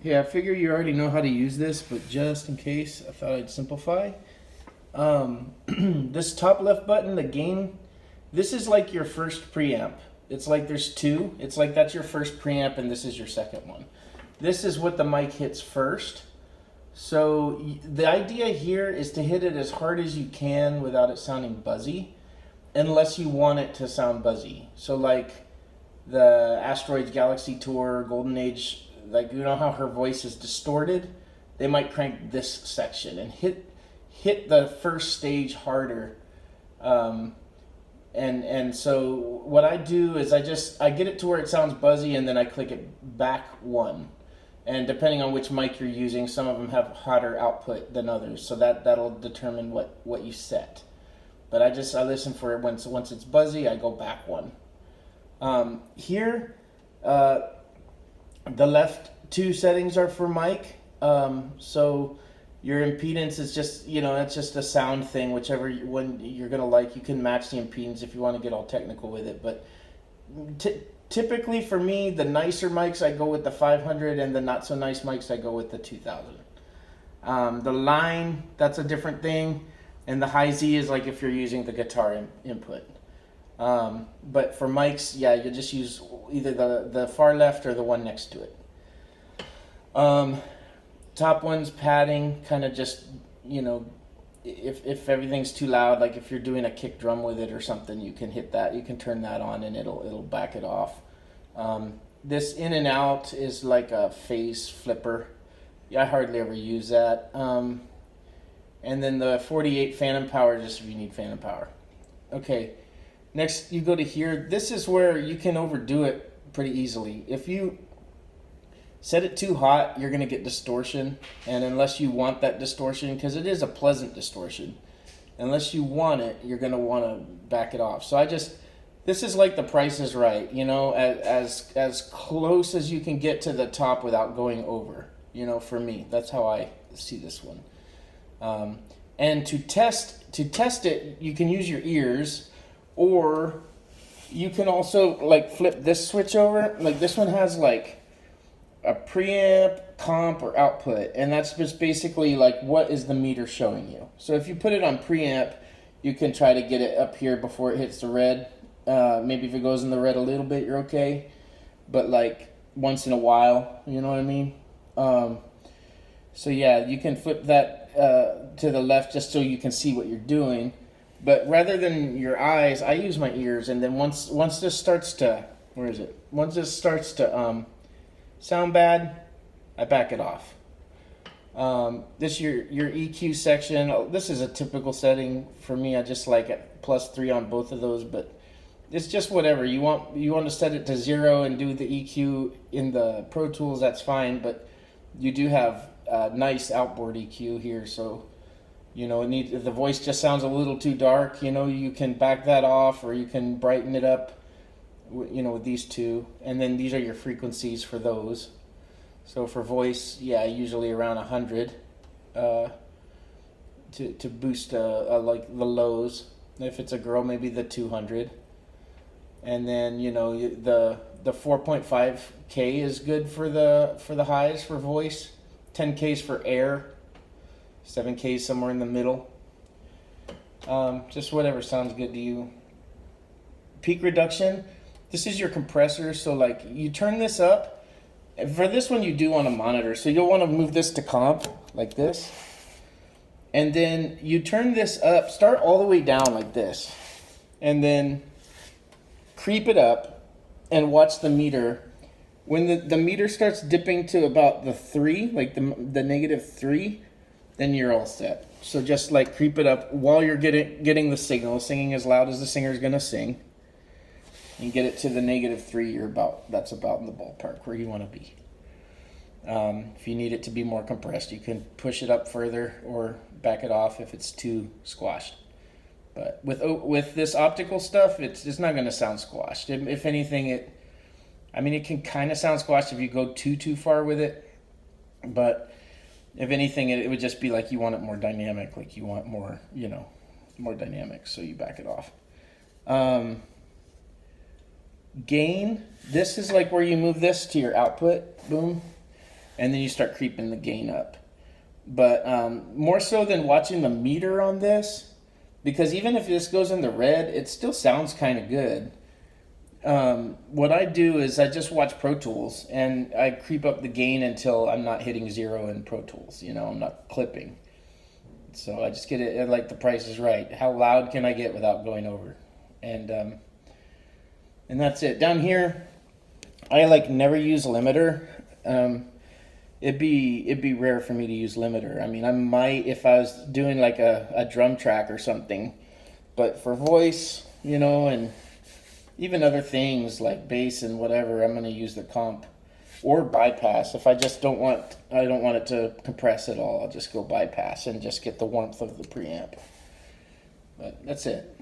Yeah, I figure you already know how to use this, but just in case, I thought I'd simplify. This top left button, the gain, this is like your first preamp. It's like there's two. It's like that's your first preamp and this is your second one. This is what the mic hits first. So the idea here is to hit it as hard as you can without it sounding buzzy, unless you want it to sound buzzy. So like the Asteroids Galaxy Tour, Golden Age, like you know how her voice is distorted? They might crank this section and hit the first stage harder. And so what I do is I get it to where it sounds buzzy and then I click it back one. And depending on which mic you're using, some of them have hotter output than others, so that'll determine what you set. But I listen for it once it's buzzy, I go back one. Here, the left two settings are for mic. So your impedance is just, it's just a sound thing, whichever one you're going to like. You can match the impedance if you want to get all technical with it. But typically for me, the nicer mics, I go with the 500, and the not so nice mics, I go with the 2000. The line, that's a different thing. And the high Z is like if you're using the guitar input. But for mics, yeah, you just use either the far left or the one next to it. Top one's padding, kind of just, if everything's too loud, like if you're doing a kick drum with it or something, you can hit that. You can turn that on and it'll back it off. This in and out is like a phase flipper. Yeah, I hardly ever use that. And then the 48 phantom power, just if you need phantom power. Okay, next you go to here. This is where you can overdo it pretty easily. If you set it too hot, you're going to get distortion. And unless you want that distortion, because it is a pleasant distortion, unless you want it, you're going to want to back it off. So this is like the Price is Right, as close as you can get to the top without going over, for me. That's how I see this one. And to test it, you can use your ears, or you can also like flip this switch over. Like this one has like a preamp, comp, or output, and that's just basically like what is the meter showing you. So if you put it on preamp, you can try to get it up here before it hits the red. Maybe if it goes in the red a little bit, you're okay. But like once in a while, you know what I mean? So yeah, you can flip that to the left just so you can see what you're doing. But rather than your eyes, I use my ears. And then once this starts to, Once this starts to sound bad, I back it off. This your EQ section. This is a typical setting for me. I just like it +3 on both of those, but it's just whatever you want. You want to set it to 0 and do the EQ in the Pro Tools. That's fine, but you do have nice outboard EQ here, so if the voice just sounds a little too dark, you can back that off, or you can brighten it up, with these two. And then these are your frequencies for those. So for voice, yeah, usually around 100 to boost like the lows. If it's a girl, maybe the 200. And then the 4.5K is good for the highs for voice. 10K's for air. 7K's somewhere in the middle. Just whatever sounds good to you. Peak reduction. This is your compressor. So like you turn this up. For this one you do on a monitor. So you'll want to move this to comp like this. And then you turn this up. Start all the way down like this. And then creep it up and watch the meter. When the meter starts dipping to about the 3, like the -3, then you're all set. So just like creep it up while you're getting the signal, singing as loud as the singer's gonna sing, and get it to the -3. That's about in the ballpark where you want to be. If you need it to be more compressed, you can push it up further or back it off if it's too squashed. But with this optical stuff, it's not going to sound squashed. If anything, it can kind of sound squashed if you go too far with it. But if anything, it would just be like you want it more dynamic, like you want more, more dynamic, so you back it off. Gain, this is like where you move this to your output, boom. and then you start creeping the gain up. But more so than watching the meter on this, because even if this goes in the red, it still sounds kind of good. What I do is I just watch Pro Tools and I creep up the gain until I'm not hitting 0 in Pro Tools. You know, I'm not clipping. So I just get it like the Price is Right. How loud can I get without going over? And that's it. Down here, I like never use limiter. It'd be rare for me to use limiter. I mean, I might if I was doing like a drum track or something, but for voice, you know, and even other things like bass and whatever, I'm going to use the comp or bypass. If I just don't want it to compress at all, I'll just go bypass and just get the warmth of the preamp. But that's it.